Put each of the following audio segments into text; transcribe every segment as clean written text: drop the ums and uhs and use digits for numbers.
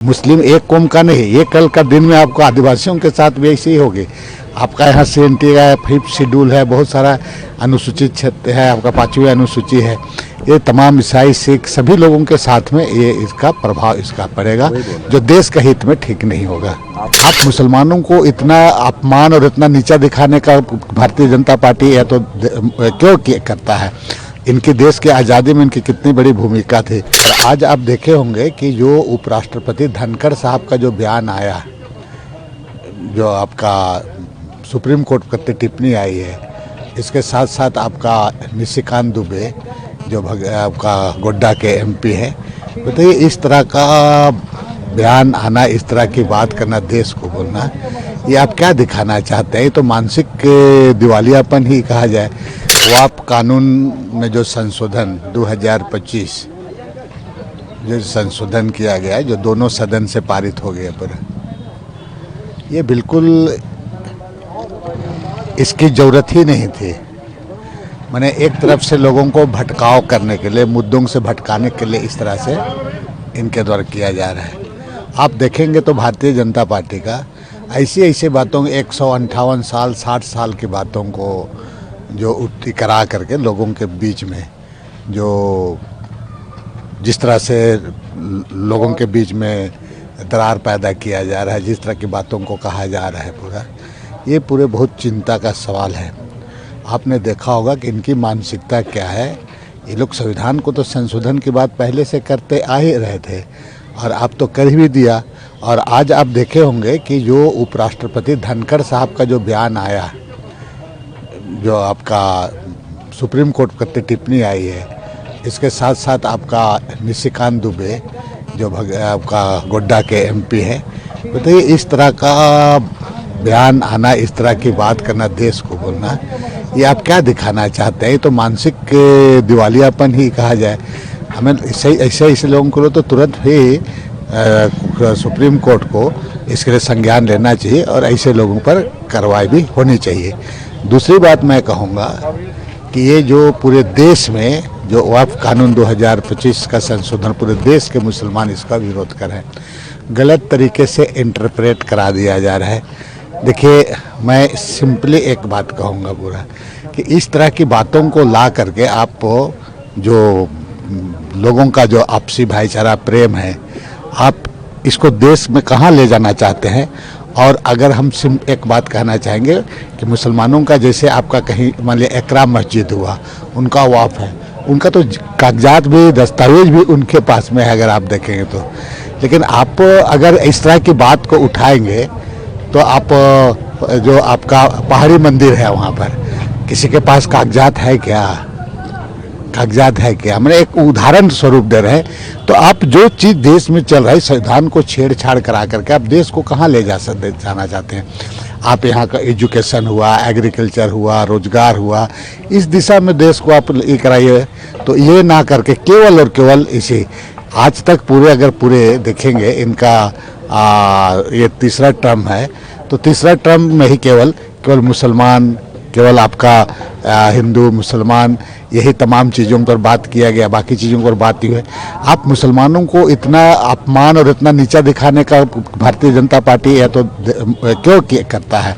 मुस्लिम एक कौम का नहीं, ये कल का दिन में आपको आदिवासियों के साथ भी ऐसे ही होगी। आपका यहाँ CNT का 5th शेड्यूल है, बहुत सारा अनुसूचित क्षेत्र है, आपका 5वीं अनुसूची है। ये तमाम ईसाई सिख सभी लोगों के साथ में ये इसका प्रभाव इसका पड़ेगा, जो देश के हित में ठीक नहीं होगा। आप मुसलमानों को इतना अपमान और इतना नीचा दिखाने का भारतीय जनता पार्टी या तो क्यों करता है? इनकी देश की आज़ादी में इनकी कितनी बड़ी भूमिका थी। और आज आप देखे होंगे कि जो उपराष्ट्रपति धनखड़ साहब का जो बयान आया, जो आपका सुप्रीम कोर्ट पर टिप्पणी आई है, इसके साथ साथ आपका निशिकांत दुबे जो आपका गोड्डा के MP है, बताइए इस तरह का बयान आना, इस तरह की बात करना, देश को बोलना, ये आप क्या दिखाना चाहते हैं? तो मानसिक दिवालियापन ही कहा जाए। वो आप कानून में जो संशोधन 2025 जो संशोधन किया गया है, जो दोनों सदन से पारित हो गया, पर ये बिल्कुल इसकी ज़रूरत ही नहीं थी। मैंने एक तरफ से लोगों को भटकाव करने के लिए, मुद्दों से भटकाने के लिए इस तरह से इनके द्वारा किया जा रहा है। आप देखेंगे तो भारतीय जनता पार्टी का ऐसी बातों 158 साल 60 साल की बातों को जो उठी करा करके लोगों के बीच में जो जिस तरह से लोगों के बीच में दरार पैदा किया जा रहा है, जिस तरह की बातों को कहा जा रहा है, ये पूरे बहुत चिंता का सवाल है। आपने देखा होगा कि इनकी मानसिकता क्या है। ये लोग संविधान को तो संशोधन की बात पहले से करते आ ही रहे थे, और आप तो कर भी दिया। और आज आप देखे होंगे कि जो उपराष्ट्रपति धनखड़ साहब का जो बयान आया, जो आपका सुप्रीम कोर्ट पर टिप्पणी आई है, इसके साथ साथ आपका निशिकांत दुबे जो आपका गोड्डा के MP है, बताइए इस तरह का बयान आना, इस तरह की बात करना, देश को बोलना, ये आप क्या दिखाना चाहते हैं? तो मानसिक दिवालियापन ही कहा जाए। हमें ऐसे लोगों को तो तुरंत ही सुप्रीम कोर्ट को इसके लिए संज्ञान लेना चाहिए और ऐसे लोगों पर कार्रवाई भी होनी चाहिए। दूसरी बात मैं कहूँगा कि ये जो पूरे देश में जो वक्फ कानून 2025 का संशोधन, पूरे देश के मुसलमान इसका विरोध कर रहे हैं, गलत तरीके से इंटरप्रेट करा दिया जा रहा है। देखिए, मैं सिंपली एक बात कहूँगा पूरा कि इस तरह की बातों को ला करके आप जो लोगों का जो आपसी भाईचारा प्रेम है, आप इसको देश में कहाँ ले जाना चाहते हैं? और अगर हम एक बात कहना चाहेंगे कि मुसलमानों का जैसे आपका कहीं मान लिया एकरा मस्जिद हुआ, उनका वक्फ है, उनका तो कागजात भी, दस्तावेज भी उनके पास में है अगर आप देखेंगे तो। लेकिन आप अगर इस तरह की बात को उठाएंगे तो आप जो आपका पहाड़ी मंदिर है वहाँ पर किसी के पास कागजात है क्या? कागजात है क्या? मैंने एक उदाहरण स्वरूप दे रहे हैं। तो आप जो चीज़ देश में चल रहा है, संविधान को छेड़छाड़ करा करके आप देश को कहाँ ले जाना चाहते हैं? आप यहाँ का एजुकेशन हुआ, एग्रीकल्चर हुआ, रोजगार हुआ, इस दिशा में देश को आप ये कराइए। तो ये ना करके केवल और केवल इसे आज तक पूरे देखेंगे इनका ये तीसरा टर्म है, तो तीसरा टर्म में ही केवल मुसलमान, केवल आपका हिंदू मुसलमान, यही तमाम चीज़ों पर बात किया गया, बाकी चीज़ों पर बात हुई है। आप मुसलमानों को इतना अपमान और इतना नीचा दिखाने का भारतीय जनता पार्टी या तो क्यों करता है?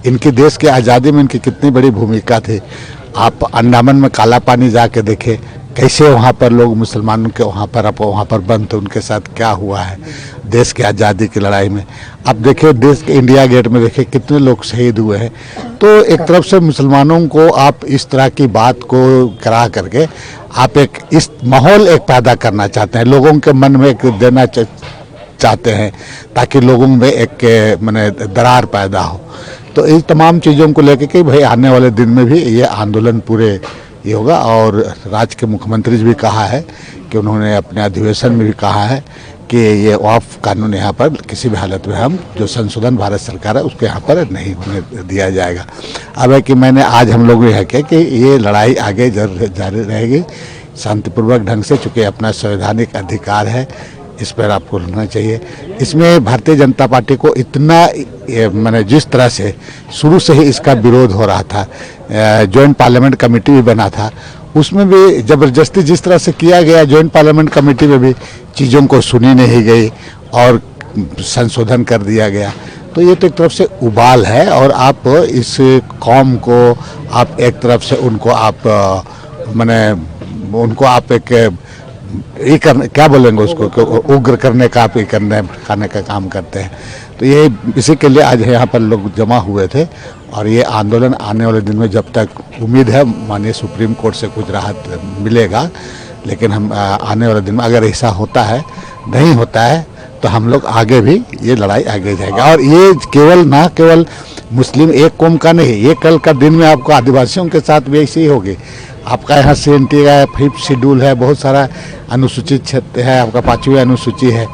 इनकी देश की आज़ादी में इनकी कितनी बड़ी भूमिका थी। आप अंडमान में काला पानी जाके देखे कैसे वहाँ पर लोग मुसलमानों के वहाँ पर बंद थे, उनके साथ क्या हुआ है देश की आज़ादी की लड़ाई में। आप देखिए देश के इंडिया गेट में देखिए कितने लोग शहीद हुए हैं। तो एक तरफ से मुसलमानों को आप इस तरह की बात को करा करके आप एक इस माहौल एक पैदा करना चाहते हैं, लोगों के मन में एक देना चाहते हैं ताकि लोगों में एक माने दरार पैदा हो। तो इन तमाम चीज़ों को लेकर कि भाई आने वाले दिन में भी ये आंदोलन पूरे ये होगा। और राज्य के मुख्यमंत्री जी भी कहा है कि उन्होंने अपने अधिवेशन में भी कहा है कि ये वक्फ कानून यहाँ पर किसी भी हालत में हम जो संशोधन भारत सरकार है उसके यहाँ पर नहीं होने दिया जाएगा। अब है कि मैंने आज हम लोग यह किया कि ये लड़ाई आगे जारी रहेगी शांतिपूर्वक ढंग से, चूँकि अपना संवैधानिक अधिकार है, इस पर आपको रहना चाहिए। इसमें भारतीय जनता पार्टी को इतना मैंने जिस तरह से शुरू से ही इसका विरोध हो रहा था, जॉइंट पार्लियामेंट कमेटी भी बना था, उसमें भी ज़बरदस्ती जिस तरह से किया गया, जॉइंट पार्लियामेंट कमेटी में भी चीज़ों को सुनी नहीं गई और संशोधन कर दिया गया। तो ये तो एक तरफ से उबाल है और आप इस कौम को आप एक तरफ से उनको आप माने उनको आप एक ये करने क्या बोलेंगे उसको कि उग्र करने का आप ये करने खाने का काम करते हैं। तो ये इसी के लिए आज यहाँ पर लोग जमा हुए थे और ये आंदोलन आने वाले दिन में, जब तक उम्मीद है माननीय सुप्रीम कोर्ट से कुछ राहत मिलेगा, लेकिन हम आने वाले दिन में अगर ऐसा होता है, नहीं होता है, तो हम लोग आगे भी ये लड़ाई आगे जाएगा। और ये केवल मुस्लिम एक कौम का नहीं, ये कल का दिन में आपको आदिवासियों के साथ भी ऐसे ही होगी। आपका यहाँ CNT का 5th शेड्यूल है, बहुत सारा अनुसूचित क्षेत्र है, आपका 5वीं अनुसूची है,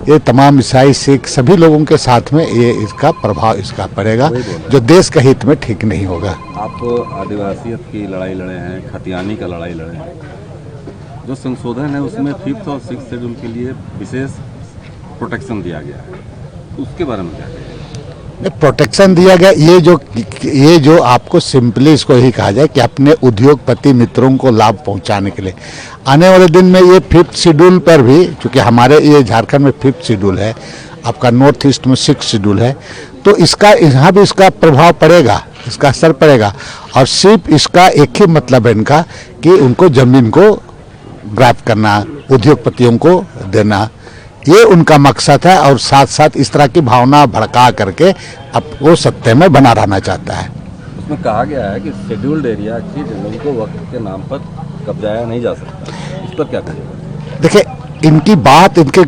ये तमाम ईसाई सिख सभी लोगों के साथ में ये इसका प्रभाव इसका पड़ेगा, जो देश के हित में ठीक नहीं होगा। आप आदिवासियत की लड़ाई लड़े हैं, खतियानी का लड़ाई लड़े हैं, जो संशोधन है उसमें 5th और 6th शेड्यूल के लिए विशेष प्रोटेक्शन दिया गया है, उसके बारे में क्या कहेंगे? प्रोटेक्शन दिया गया, ये जो आपको सिंपली इसको यही कहा जाए कि अपने उद्योगपति मित्रों को लाभ पहुंचाने के लिए आने वाले दिन में ये 5th शेड्यूल पर भी, क्योंकि हमारे ये झारखंड में 5th शेड्यूल है, आपका नॉर्थ ईस्ट में 6th शेड्यूल है, तो इसका यहाँ भी इसका प्रभाव पड़ेगा, इसका असर पड़ेगा। और सिर्फ इसका एक ही मतलब है इनका कि उनको जमीन को ग्रैब करना, उद्योगपतियों को देना, ये उनका मकसद है। और साथ साथ इस तरह की भावना भड़का करके आपको सत्ते में बना रहना चाहता है। उसमें कहा गया है कि शेड्यूल्ड एरिया की जमीन को वक्त के नाम पर कब्जाया नहीं जा सकता, इस पर क्या कहेंगे? देखिए, इनकी बात इनके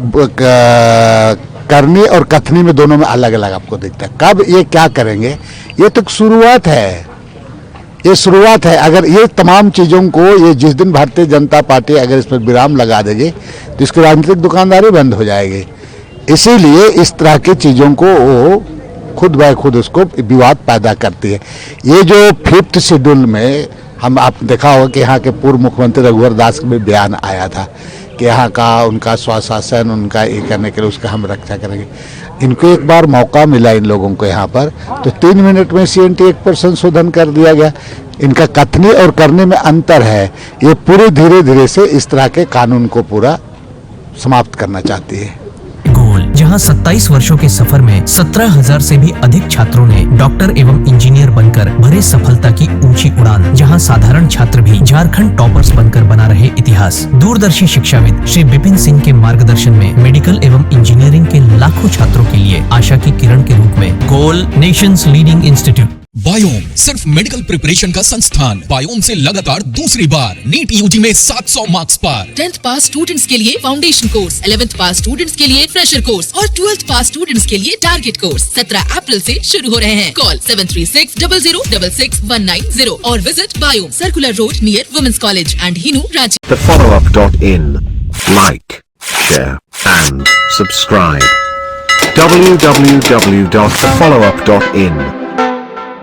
करनी और कथनी में दोनों में अलग अलग आपको दिखता है। कब ये क्या करेंगे, ये तो शुरुआत है, ये शुरुआत है। अगर ये तमाम चीज़ों को ये जिस दिन भारतीय जनता पार्टी अगर इस पर विराम लगा देगी तो इसकी राजनीतिक दुकानदारी बंद हो जाएगी। इसीलिए इस तरह की चीज़ों को वो खुद ब खुद उसको विवाद पैदा करती है। ये जो 5th शेड्यूल में हम आप देखा होगा कि यहाँ के पूर्व मुख्यमंत्री रघुवर दास का भी बयान आया था कि यहाँ का उनका स्वशासन, उनका ये करने के लिए उसका हम रक्षा करेंगे। इनको एक बार मौका मिला इन लोगों को यहाँ पर, तो 3 मिनट में CNT 1 पर संशोधन कर दिया गया। इनका कथनी और करने में अंतर है। ये पूरे धीरे धीरे से इस तरह के कानून को पूरा समाप्त करना चाहती है। जहां 27 वर्षों के सफर में 17,000 से भी अधिक छात्रों ने डॉक्टर एवं इंजीनियर बनकर भरे सफलता की ऊंची उड़ान, जहां साधारण छात्र भी झारखंड टॉपर्स बनकर बना रहे इतिहास। दूरदर्शी शिक्षाविद श्री विपिन सिंह के मार्गदर्शन में मेडिकल एवं इंजीनियरिंग के लाखों छात्रों के लिए आशा की किरण के रूप में गोल नेशंस लीडिंग इंस्टीट्यूट। बायोम सिर्फ मेडिकल प्रिपरेशन का संस्थान। बायोम से लगातार दूसरी बार नीट यूजी में 700 मार्क्स पार। 10th पास स्टूडेंट्स के लिए फाउंडेशन कोर्स, 11th पास स्टूडेंट्स के लिए फ्रेशर कोर्स और 12th पास स्टूडेंट्स के लिए टारगेट कोर्स 17 अप्रैल से शुरू हो रहे हैं। कॉल 7360066190 और visit Biome, circular road near women's college and Hinoo, Ranchi. thefollowup.in. Like, share and subscribe. www.thefollowup.in